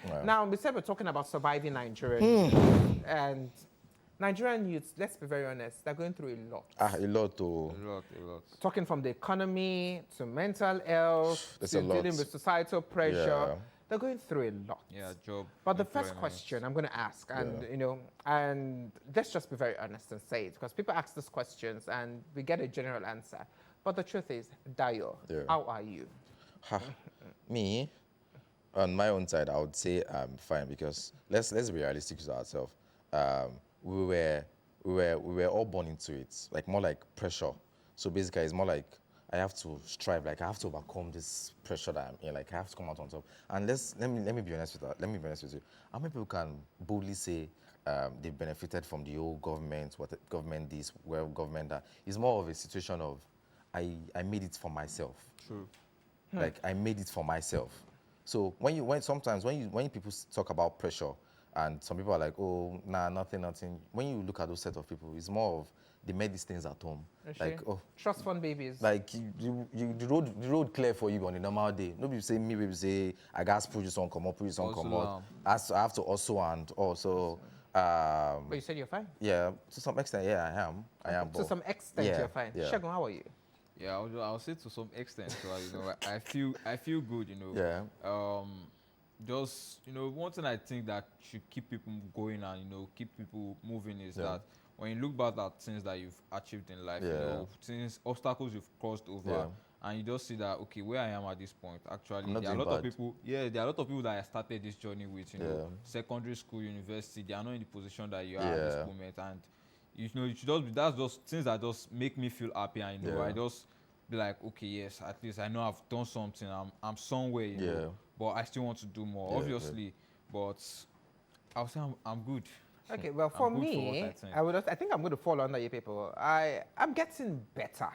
Wow. Now, we said we're talking about surviving Nigerian youth, and Nigerian youths, let's be very honest, they're going through a lot. A lot to. A lot. Talking from the economy to mental health There's to a lot. dealing with societal pressure, Yeah. they're going through a lot. Yeah, job. But the first employment. question I'm going to ask, and and let's just be very honest and say it, because people ask these questions and we get a general answer. But the truth is, Dayo, how are you? Me, on my own side, I would say I'm fine because let's be realistic with ourselves. We were all born into it, like more like pressure. So basically, it's more like I have to strive, like I have to overcome this pressure that I'm in, like I have to come out on top. And let me be honest with that. Let me be honest with you. How many people can boldly say they've benefited from the old government, what the government this, well government that? It's more of a situation of I made it for myself. True. Like I made it for myself. So sometimes when people talk about pressure, and some people are like, oh, nah, nothing. When you look at those set of people, it's more of they made these things at home. Like, oh, trust fund babies. like the road clear for you on a normal day. Nobody say me, baby say I got put this on come up, put this on come out. I have to also and also. But you said you're fine. Yeah, to some extent, yeah, I am. To some extent, you're fine. Yeah. Shagun, how are you? Yeah, I'll say to some extent. So, I feel good. Yeah. Just one thing I think that should keep people going and keep people moving is that when you look back at things that you've achieved in life, things obstacles you've crossed over, and you just see that okay, where I am at this point, actually there are a lot of people. Yeah, there are a lot of people that I started this journey with. Secondary school, university, they are not in the position that you are at this moment, and you should just be, that's just things that just make me feel happy, and I just be like, okay, yes, at least I know I've done something. I'm somewhere, but I still want to do more, obviously. But I'll say I'm good. Okay, well, for me, I think I'm going to fall under you people. I'm getting better.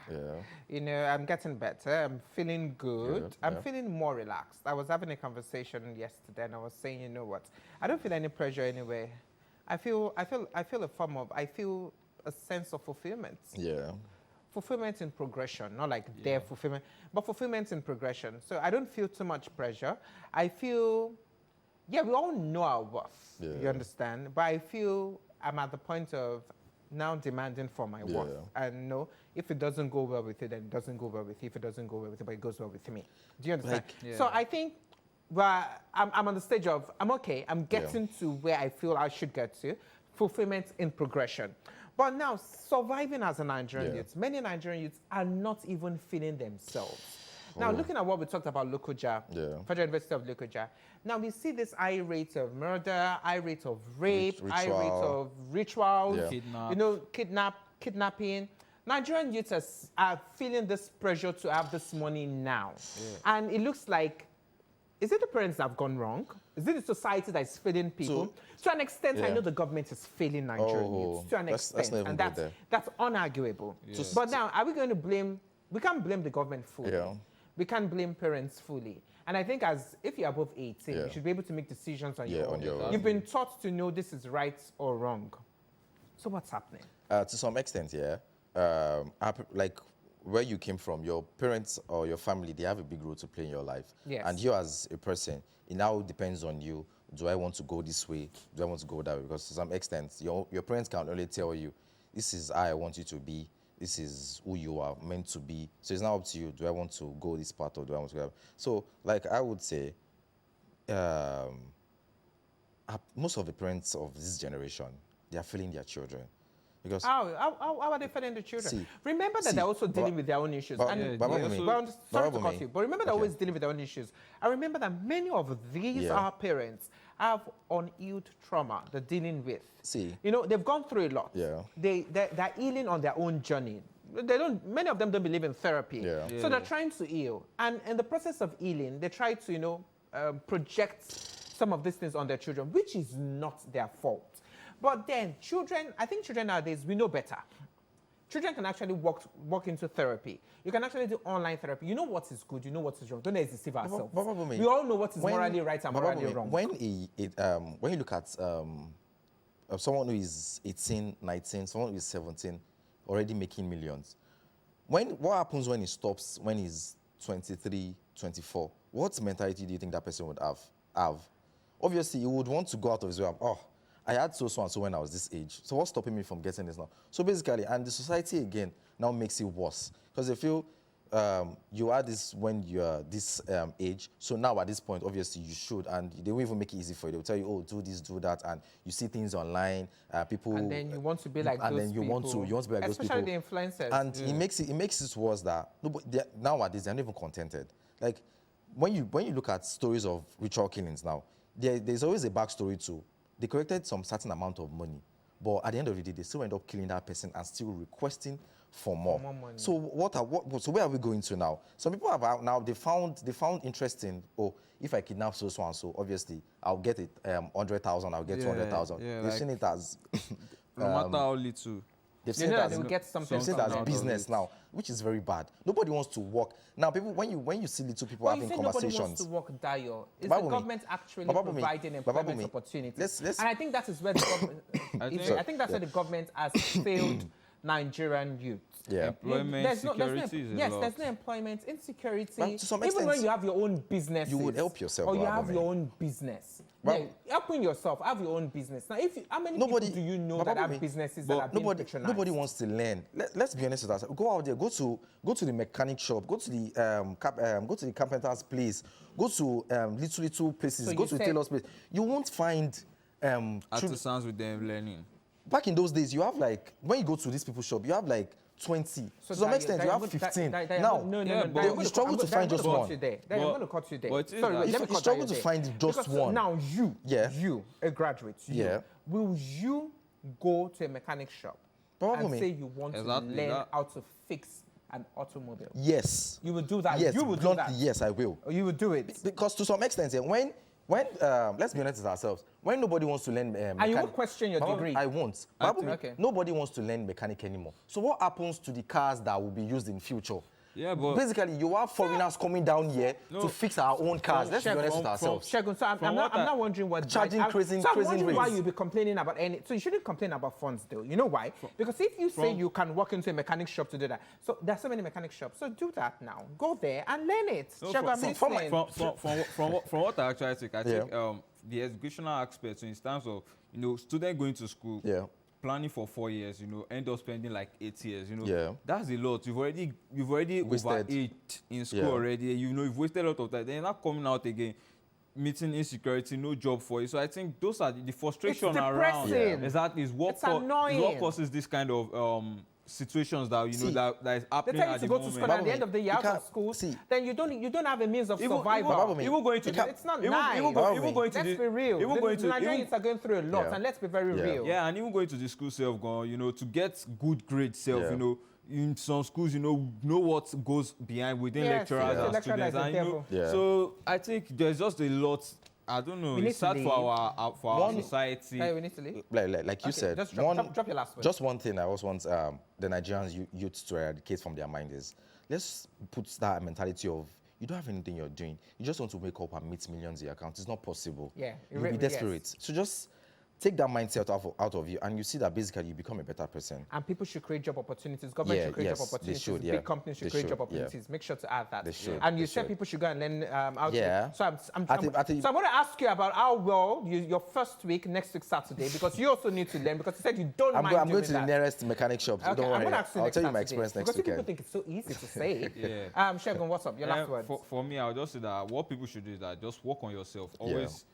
Yeah. I'm getting better. I'm feeling good. I'm feeling more relaxed. I was having a conversation yesterday, and I was saying, you know what? I don't feel any pressure anyway. I feel a sense of fulfillment. Yeah. Fulfillment in progression, not like their fulfillment, but fulfillment in progression. So I don't feel too much pressure. I feel, we all know our worth, you understand? But I feel I'm at the point of now demanding for my worth. And if it doesn't go well with you, then it doesn't go well with you. If it doesn't go well with you, but it goes well with me. Do you understand? So I think, I'm on the stage of, I'm okay. I'm getting to where I feel I should get to. Fulfillment in progression. But now, surviving as a Nigerian youth, many Nigerian youths are not even feeling themselves. Now, looking at what we talked about Lokoja, Federal University of Lokoja, now we see this high rate of murder, high rate of rape, high rate of rituals, kidnapping. Nigerian youths are feeling this pressure to have this money now. And it looks like, is it the parents that have gone wrong? Is it the society that is failing people? To an extent, I know the government is failing Nigerian youths. To an extent, and that's unarguable. But now, are we going to blame? We can't blame the government fully. We can't blame parents fully. And I think if you're above 18, you should be able to make decisions on your own. You've been taught to know this is right or wrong. So what's happening? To some extent, like where you came from, your parents or your family, they have a big role to play in your life. And you as a person, it now depends on you. Do I want to go this way? Do I want to go that way? Because to some extent, your parents can only tell you, this is how I want you to be. This is who you are meant to be. So it's now up to you. Do I want to go this path or do I want to go? So, like I would say, most of the parents of this generation, they are failing their children. Because how are they failing the children? Remember that they're also dealing with their own issues. Sorry to cut you, but remember they're always dealing with their own issues. I remember that many of these our parents have unhealed trauma they're dealing with. They've gone through a lot. They're healing on their own journey. Many of them don't believe in therapy. So they're trying to heal. And in the process of healing, they try to, project some of these things on their children, which is not their fault. But then I think children nowadays, we know better. Children can actually walk into therapy. You can actually do online therapy. You know what is good, you know what is wrong. Don't let's deceive ourselves. We all know what is morally right and morally wrong. When you look at someone who is 18, 19, someone who is 17, already making millions, what happens when he stops, when he's 23, 24? What mentality do you think that person would have? obviously you would want to go out of his way. Oh, I had so and so when I was this age. So what's stopping me from getting this now? So basically, and the society again now makes it worse because they feel you are this when you're this age. So now at this point, obviously you should, and they won't even make it easy for you. They'll tell you, oh, do this, do that, and you see things online. People, and then you want to be like and those then you people. want to be like those people. Especially the influencers. And it makes it worse that nowadays they're not even contented. Like when you look at stories of ritual killings now, there's always a backstory too. They collected some certain amount of money, but at the end of the day, they still end up killing that person and still requesting for more. Money. So so where are we going to now? Some people have now they found interesting. Oh, if I kidnap so and so, obviously I'll get it 100,000. I'll get 200,000. Yeah, They've seen it as no matter how little. they've seen it as they'll get something. they've seen it from as them. business now, which is very bad. Nobody wants to work now. People when you see little people Well, you having say nobody conversations. wants to work, Dio. Is Babumi. the government actually Babumi. providing employment opportunities? Let's- And I think that is where the government. I think that's where the government has failed Nigerian youth. Yeah. Employment There's no security is a yes, lot. there's no employment insecurity. But to some Even when extent, you have your own business, you would help yourself, or you Babumi. have your own business. But- Yeah, helping yourself, have your own business. Now, how many Nobody people do you know but that have Babumi, businesses but that are being patronized? nobody wants to learn. Let's be honest with us. Go out there. Go to the mechanic shop. Go to the carpenter's place. Go to little places. So go you to said- tailor's place. You won't find Artisans with them learning. back in those days. You have like when you go to these people's shop, you have like 20. to some extent, you have 15. Now, no, Yeah, but I'm you struggle to find just one. I'm But- going to cut you there. but it is Sorry, that- wait, let You me cut struggle you to there. find just Because one. Now Yeah. you, a graduate, Yeah. will you go to a mechanic shop and Babumi. say you want Exactly to learn that. how to fix an automobile? Yes. You will do that. Yes. You will do bluntly, that. yes, I will. Or you will do it. Because to some extent, when let's be honest with ourselves, when nobody wants to learn And you mechanic, won't question your degree. I won't. I Babumi, think- Okay. Nobody wants to learn mechanic anymore. So what happens to the cars that will be used in future? Yeah, but Basically, you have foreigners coming down here to fix our own cars. Let's be honest with ourselves. Shagun, so I'm not wondering what Charging crazy so I'm wondering why rates. you'll be complaining about any. So you shouldn't complain about funds, though. You know why? Because if you say you can walk into a mechanic shop to do that, so there's so many mechanic shops. So do that now. Go there and learn it. No, Shagun, I'm from listening. from what I actually think, I think Yeah. the educational aspect, so in terms of student going to school, Yeah. planning for 4 years, end up spending like 8 years, Yeah. that's a lot. You've already Wasted. overaged in school Yeah. already. You've wasted a lot of time. Then you're not coming out again, meeting insecurity, no job for you. So I think those are the frustration around. depressing. Exactly, is what It's annoying. what causes this kind of situations that See, that is They happening tell you at to the go to moment. school and at the Babumi, end of the year you out of can't- school, see. then you don't have a means of survival. Babumi, Even going to It's not even, nice. even going to Let's the, be real. even going The to Nigerians even, are going through a lot, Yeah. and let's be very Yeah. real. yeah, and even going to the school self, to get good grades self, Yeah. in some schools, know what goes behind within Yes, lecturers yeah. and The lecturer students, is the and devil. Yeah. so I think there's just a lot. I don't know. We need It's to sad leave. for our One- society. Hey, we need to leave. Like you Okay, said, just drop your last word. Just one thing I also want the Nigerians youth to eradicate from their mind is let's put that mentality of you don't have anything you're doing. You just want to wake up and meet millions in your account. It's not possible. Yeah, You'll be yes. desperate. So just take that mindset out of you, and you see that basically you become a better person. And people should create job opportunities. Government Yeah, should create yes, job they opportunities. should, Big yeah. companies should They create should, job yeah. opportunities. Make sure to add that. They should, And you they said should. people should go and learn how Yeah. to. So I'm I think- so I'm going to ask you about how well your first week, next week Saturday, because you also need to learn, because you said you don't I'm mind going doing to the that. nearest mechanic shop. So Okay, don't I'm worry. going to ask you I'll next tell you my Saturday, experience next because people weekend. think it's so easy to say. Yeah. Shagun, what's up? Your last words. For me, I'll just say that what people should do is that just work on yourself. Always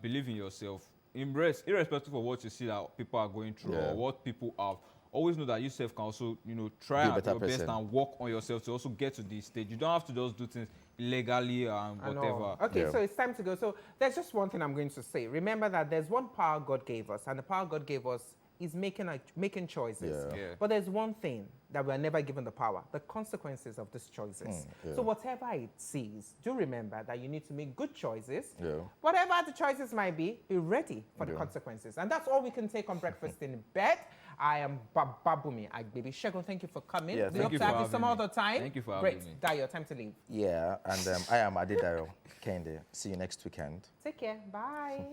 believe in yourself. Irrespective of what you see that people are going through Yeah. or what people have. Always know that you self can also, try Be a at better your best person. and work on yourself to also get to this stage. You don't have to just do things illegally and I know. whatever. Okay, Yeah. so it's time to go. So there's just one thing I'm going to say. Remember that there's one power God gave us, and the power God gave us is making choices. Yeah. Yeah. But there's one thing that we're never given the power: the consequences of these choices. yeah. So whatever it is, do remember that you need to make good choices. Yeah. Whatever the choices might be ready for the Yeah. consequences. And that's all we can take on breakfast in bed. I am Babumi Agbebi. Shagun, thank you for coming. Yeah, we thank hope you to for have you having some me. other time. Thank you for Great. having me. Dayo, time to leave. Yeah, and I am Adedayo Kende. See you next weekend. Take care. Bye.